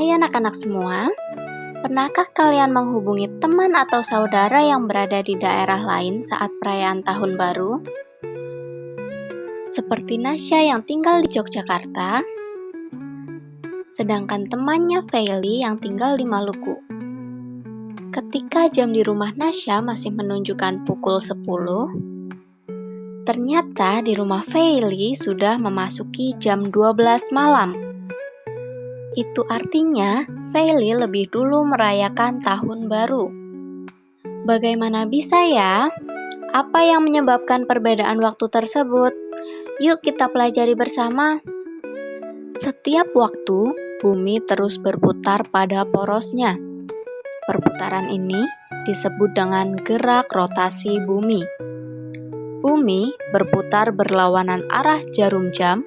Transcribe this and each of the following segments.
Hai anak-anak semua, pernahkah kalian menghubungi teman atau saudara yang berada di daerah lain saat perayaan Tahun Baru? Seperti Nasya yang tinggal di Yogyakarta, sedangkan temannya Feili yang tinggal di Maluku. Ketika jam di rumah Nasya masih menunjukkan pukul 10, ternyata di rumah Feili sudah memasuki jam 12 malam. Itu artinya Feili lebih dulu merayakan Tahun Baru. Bagaimana bisa ya? Apa yang menyebabkan perbedaan waktu tersebut? Yuk kita pelajari bersama. Setiap waktu, bumi terus berputar pada porosnya. Perputaran ini disebut dengan gerak rotasi bumi. Bumi berputar berlawanan arah jarum jam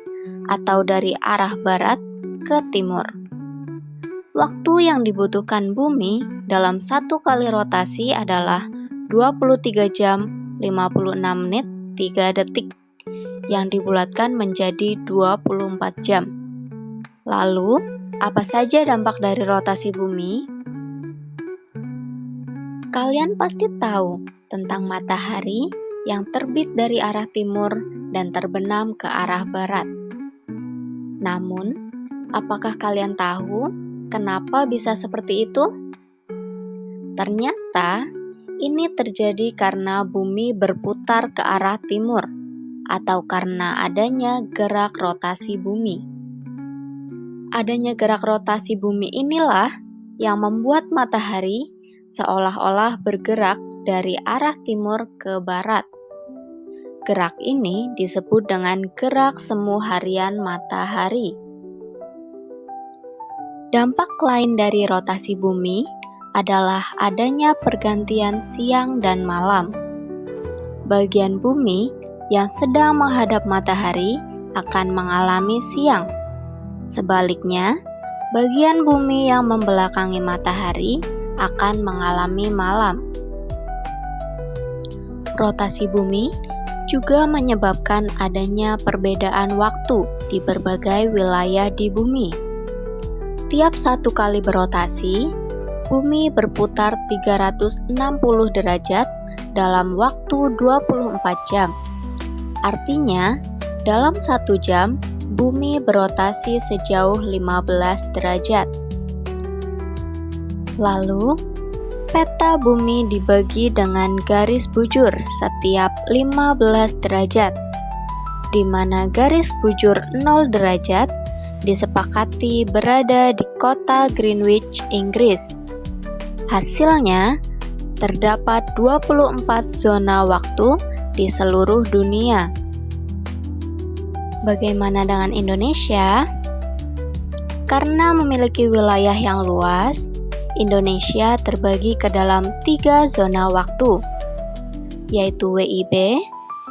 atau dari arah barat ke timur. Waktu yang dibutuhkan bumi dalam satu kali rotasi adalah 23 jam 56 menit 3 detik yang dibulatkan menjadi 24 jam. Lalu, apa saja dampak dari rotasi bumi? Kalian pasti tahu tentang matahari yang terbit dari arah timur dan terbenam ke arah barat. Namun, apakah kalian tahu kenapa bisa seperti itu? Ternyata, ini terjadi karena bumi berputar ke arah timur atau karena adanya gerak rotasi bumi. Adanya gerak rotasi bumi inilah yang membuat matahari seolah-olah bergerak dari arah timur ke barat. Gerak ini disebut dengan gerak semu harian matahari. Dampak lain dari rotasi bumi adalah adanya pergantian siang dan malam. Bagian bumi yang sedang menghadap matahari akan mengalami siang. Sebaliknya, bagian bumi yang membelakangi matahari akan mengalami malam. Rotasi bumi juga menyebabkan adanya perbedaan waktu di berbagai wilayah di bumi. Tiap satu kali berotasi, bumi berputar 360 derajat dalam waktu 24 jam. Artinya, dalam 1 jam, bumi berotasi sejauh 15 derajat. Lalu, peta bumi dibagi dengan garis bujur setiap 15 derajat, di mana garis bujur 0 derajat disepakati berada di kota Greenwich, Inggris. Hasilnya, terdapat 24 zona waktu di seluruh dunia. Bagaimana dengan Indonesia? Karena memiliki wilayah yang luas, Indonesia terbagi ke dalam 3 zona waktu, yaitu WIB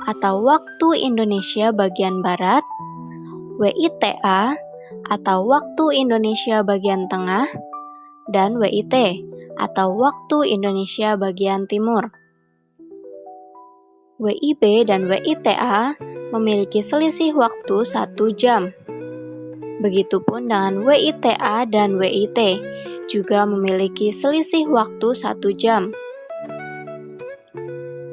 atau Waktu Indonesia Bagian Barat, WITA atau Waktu Indonesia Bagian Tengah, dan WIT atau Waktu Indonesia Bagian Timur. WIB dan WITA memiliki selisih waktu 1 jam. Begitupun dengan WITA dan WIT juga memiliki selisih waktu 1 jam.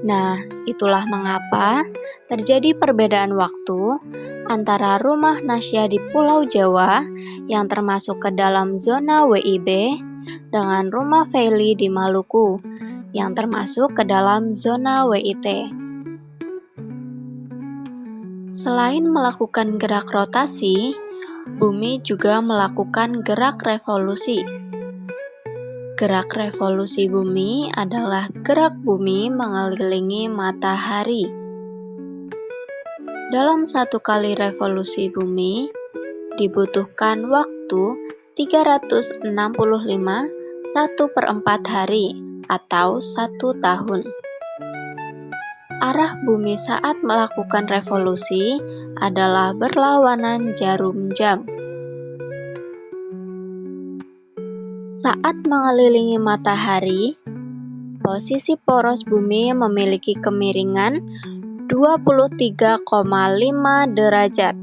Nah, itulah mengapa terjadi perbedaan waktu antara rumah Nasya di Pulau Jawa yang termasuk ke dalam zona WIB dengan rumah Feili di Maluku yang termasuk ke dalam zona WIT. Selain melakukan gerak rotasi, bumi juga melakukan gerak revolusi. Gerak revolusi bumi adalah gerak bumi mengelilingi matahari. Dalam 1 kali revolusi bumi, dibutuhkan waktu 365 1/4 hari atau 1 tahun. Arah bumi saat melakukan revolusi adalah berlawanan jarum jam. Saat mengelilingi matahari, posisi poros bumi memiliki kemiringan 23,5 derajat.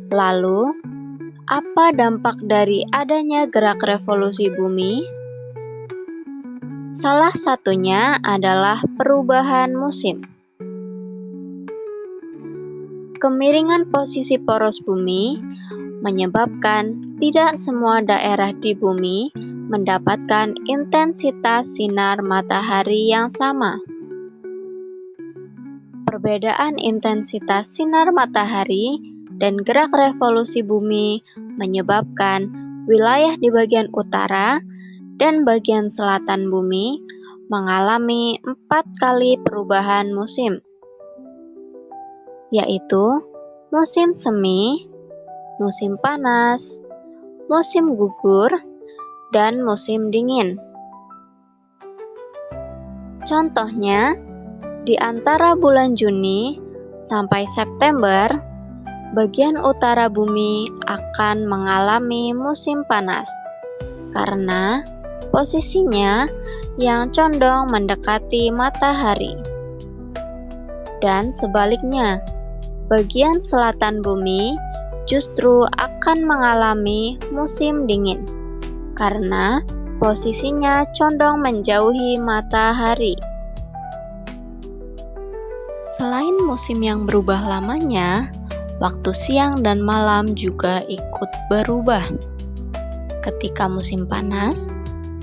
Lalu, Apa dampak dari adanya gerak revolusi bumi? Salah satunya adalah perubahan musim. Kemiringan posisi poros bumi menyebabkan tidak semua daerah di bumi mendapatkan intensitas sinar matahari yang sama. Perbedaan intensitas sinar matahari dan gerak revolusi bumi menyebabkan wilayah di bagian utara dan bagian selatan bumi mengalami 4 kali perubahan musim, yaitu musim semi, musim panas, musim gugur, dan musim dingin. Contohnya, di antara bulan Juni sampai September, bagian utara bumi akan mengalami musim panas karena posisinya yang condong mendekati matahari. Dan sebaliknya, bagian selatan bumi justru akan mengalami musim dingin karena posisinya condong menjauhi matahari. Selain musim yang berubah lamanya, waktu siang dan malam juga ikut berubah. Ketika musim panas,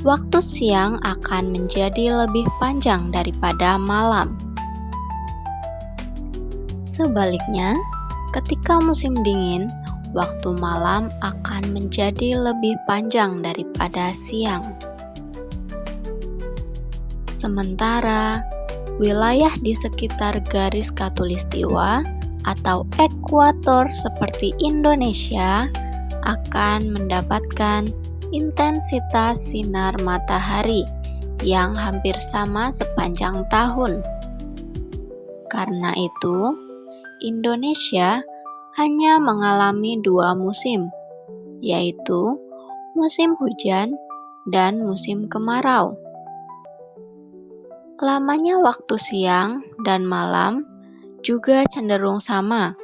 waktu siang akan menjadi lebih panjang daripada malam. Sebaliknya, ketika musim dingin, waktu malam akan menjadi lebih panjang daripada siang. Sementara, wilayah di sekitar garis khatulistiwa atau ekuator seperti Indonesia akan mendapatkan intensitas sinar matahari yang hampir sama sepanjang tahun. Karena itu, Indonesia hanya mengalami 2 musim, yaitu musim hujan dan musim kemarau. Lamanya waktu siang dan malam juga cenderung sama,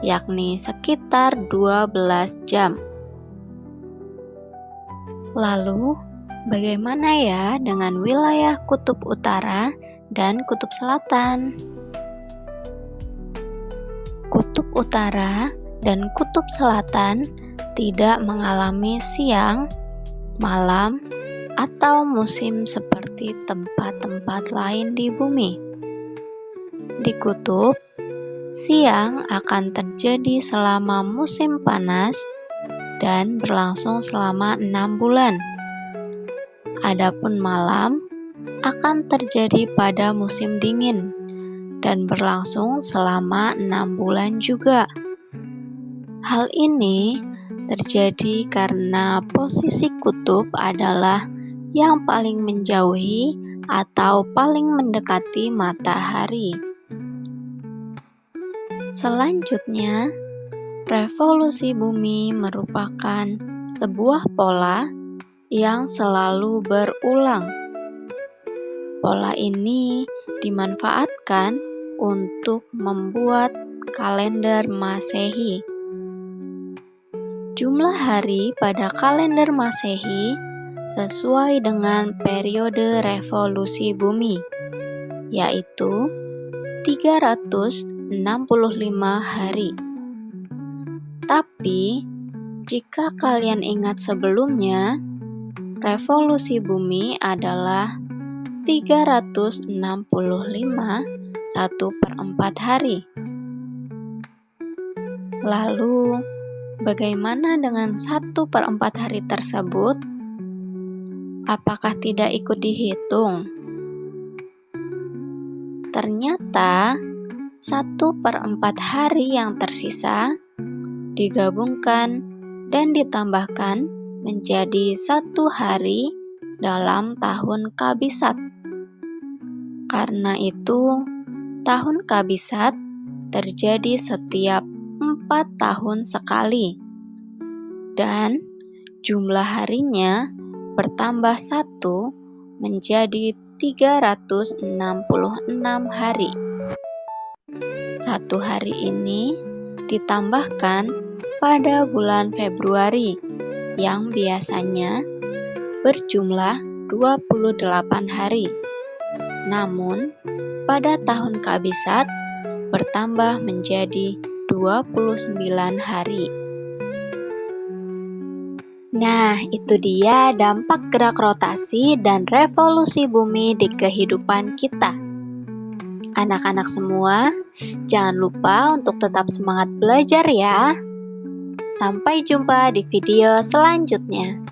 yakni sekitar 12 jam. Lalu, bagaimana ya dengan wilayah kutub utara dan kutub selatan? Kutub utara dan kutub selatan tidak mengalami siang, malam, atau musim seperti tempat-tempat lain di bumi. Di kutub, siang akan terjadi selama musim panas dan berlangsung selama 6 bulan. Adapun malam akan terjadi pada musim dingin dan berlangsung selama 6 bulan juga. Hal ini terjadi karena posisi kutub adalah yang paling menjauhi atau paling mendekati matahari. Selanjutnya, revolusi bumi merupakan sebuah pola yang selalu berulang. Pola ini dimanfaatkan untuk membuat kalender Masehi. Jumlah hari pada kalender Masehi sesuai dengan periode revolusi bumi, yaitu 365 hari. Tapi, jika kalian ingat sebelumnya, revolusi bumi adalah 365 1/4 hari. Lalu, bagaimana dengan 1/4 hari tersebut? Apakah tidak ikut dihitung? Ternyata, 1/4 hari yang tersisa digabungkan dan ditambahkan menjadi 1 hari dalam tahun Kabisat. Karena itu, tahun Kabisat terjadi setiap 4 tahun sekali, dan jumlah harinya bertambah 1 menjadi 366 hari. 1 hari ini ditambahkan pada bulan Februari yang biasanya berjumlah 28 hari. Namun, pada tahun Kabisat bertambah menjadi 29 hari. Nah, itu dia dampak gerak rotasi dan revolusi bumi di kehidupan kita. Anak-anak semua, jangan lupa untuk tetap semangat belajar ya. Sampai jumpa di video selanjutnya.